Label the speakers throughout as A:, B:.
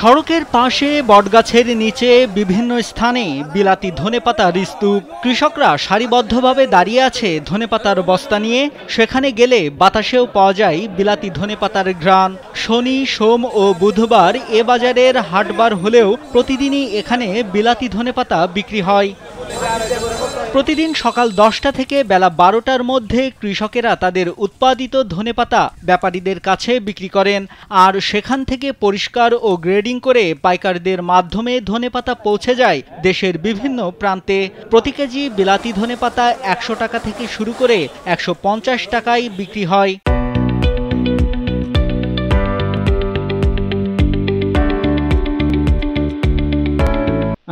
A: সড়কের পাশে বটগাছের নিচে বিভিন্ন স্থানে বিলাতি ধনেপাতার স্তূপ। কৃষকরা সারিবদ্ধভাবে দাঁড়িয়ে আছে ধনেপাতার বস্তা নিয়ে। সেখানে গেলে বাতাসেও পাওয়া যায় বিলাতি ধনেপাতার ঘ্রাণ। শনি, সোম ও বুধবার এ বাজারের হাটবার হলেও প্রতিদিনই এখানে বিলাতি ধনেপাতা বিক্রি হয়। প্রতিদিন সকাল 10টা থেকে বেলা 12টার মধ্যে কৃষকেরা তাদের উৎপাদিত ধনেপাতা ব্যাপারীদের কাছে বিক্রি করেন, আর সেখান থেকে পরিষ্কার ও গ্রেডিং করে পাইকারদের মাধ্যমে ধনেপাতা পৌঁছে যায় দেশের বিভিন্ন প্রান্তে। প্রতি কেজি বিলাতি ধনেপাতা 100 টাকা থেকে শুরু করে 150 টাকায় বিক্রি হয়।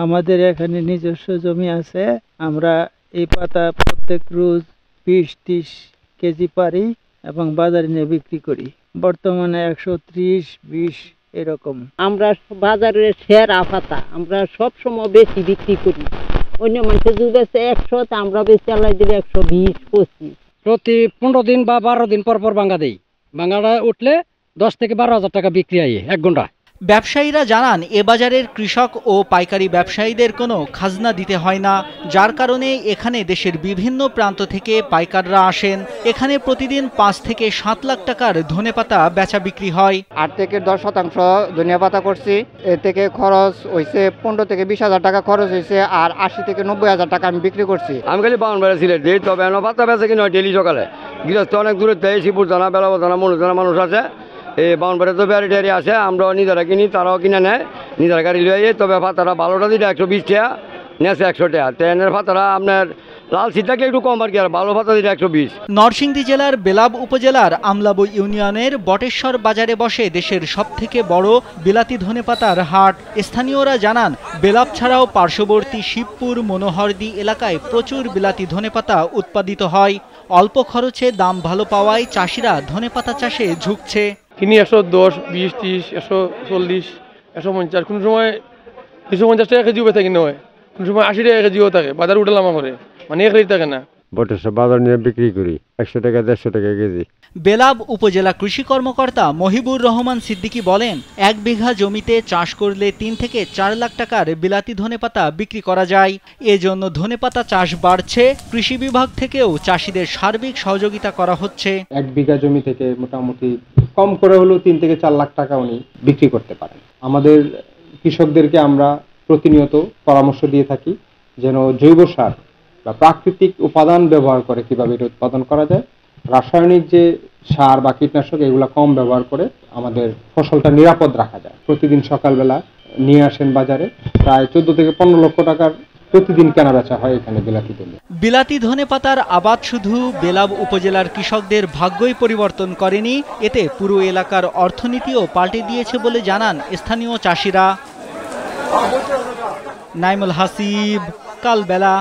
B: আমাদের এখানে নিজস্ব জমি আছে। আমরা এই পাতা প্রত্যেক রোজ 20-30 কেজি পারি এবং বাজারে নিয়ে বিক্রি করি। বর্তমানে 130-20 এরকম।
C: আমরা বাজারে সেরা পাতা আমরা সবসময় বেশি বিক্রি করি। অন্য মানুষের যদি বেশি 100, আমরা বেশি চালাই দিলে 120-25।
D: প্রতি 15 দিন বা 12 দিন পর পর ভাঙা দেই। ভাঙাটা উঠলে 10 থেকে 12,000 টাকা বিক্রি হয় 1 ঘন্টা।
A: ব্যবসায়ীরা জানান, এ বাজারের কৃষক ও পাইকারি ব্যবসায়ীদের কোনো খাজনা দিতে হয় না, যার কারণে এখানে দেশের বিভিন্ন প্রান্ত থেকে পাইকাররা আসেন। এখানে প্রতিদিন 5 থেকে 7 লাখ টাকার ধনেপাতা বেচা বিক্রি হয়।
E: 8 থেকে 10% ধনিয়া পাতা করছি। এর থেকে খরচ হয়েছে 15 থেকে 20,000 টাকা খরচ হয়েছে, আর 80 থেকে 90,000 টাকা আমি বিক্রি করছি।
F: আমি খালি বাউনবাড়ি সিলেট দিই, তবে পাতা বেচা কিনা হয় ডেলি সকালে। গৃহস্থ অনেক দূরে দেয়, শিবপুর জানা, বেলাব জানা, মনুষ জানা মানুষ আছে। এই বাউনবাড়ি তো ব্যারি ট্যারি আছে, আমরাও নিজেরা কিনি, তারাও কিনে নেয়, নিজেরা গাড়ি লিয়ে। তবে পাতাটা ভালোটা দিলে 120 টাকা, নেছে 100 টাকা। ট্রেনের পাতাটা আপনার লাল সিটটাকে একটু কম আর কি, আর ভালো পাতা দিলে 120।
A: নরসিংদী জেলার বেলাব উপজেলার আমলাবু ইউনিয়নের বটেশ্বর বাজারে বসে দেশের সবথেকে বড় বিলাতি ধনেপাতার হাট। স্থানীয়রা জানান, বেলাব ছাড়াও পার্শ্ববর্তী শিবপুর, মনোহরদী এলাকায় প্রচুর বিলাতি ধনেপাতা উৎপাদিত হয়। অল্প খরচে দাম ভালো পাওয়ায় চাষিরা ধনেপাতা চাষে ঝুঁকছে।
G: কিনি 110, 20, 30, 140, 150, কোন সময় 250 টাকা কেজিও বেচা কিনে হয়, কোন সময় 80 টাকা কেজিও থাকে। বাজার উঠলাম করে মানে এক রেট থাকে না।
H: বটেশ্বর বাজার নিয়ে বিক্রি করি 100 টাকা 150 টাকা কেজি।
A: বেলাব উপজেলা কৃষি কর্মকর্তা মহিবুর রহমান সিদ্দিকী বলেন, 1 বিঘা জমিতে চাষ করলে 3 থেকে 4 লাখ টাকার বিলাতি ধনেপাতা বিক্রি করা যায়। এজন্য ধনেপাতা চাষ বাড়ছে। কৃষি বিভাগ থেকেও চাষিদের সার্বিক সহযোগিতা করা হচ্ছে।
I: 1 বিঘা জমি থেকে মোটামুটি কম করে হলেও 3 থেকে 4 লাখ টাকা উনি বিক্রি করতে পারেন। আমাদের কৃষকদেরকে আমরা প্রতিনিয়ত পরামর্শ দিয়ে থাকি যেন জৈব সার বা প্রাকৃতিক উপাদান ব্যবহার করে কিভাবে এটা উৎপাদন করা যায়। রাসায়নিক যে সার বা কীটনাশক এগুলো কম ব্যবহার করে আমাদের ফসলটা নিরাপদ রাখা যায়। প্রতিদিন সকালবেলা নিয়ে আসেন বাজারে, প্রায় 14 থেকে 15 লক্ষ টাকার প্রতিদিন কেনা বেচা হয় এখানে বিলাতি ধনে।
A: বিলাতি ধনেপাতার আবাদ শুধু বেলাব উপজেলার কৃষকদের ভাগ্যই পরিবর্তন করেনি, এতে পুরো এলাকার অর্থনীতিও পাল্টে দিয়েছে বলে জানান স্থানীয় চাষিরা। নাইমুল হাসিব, কালবেলা।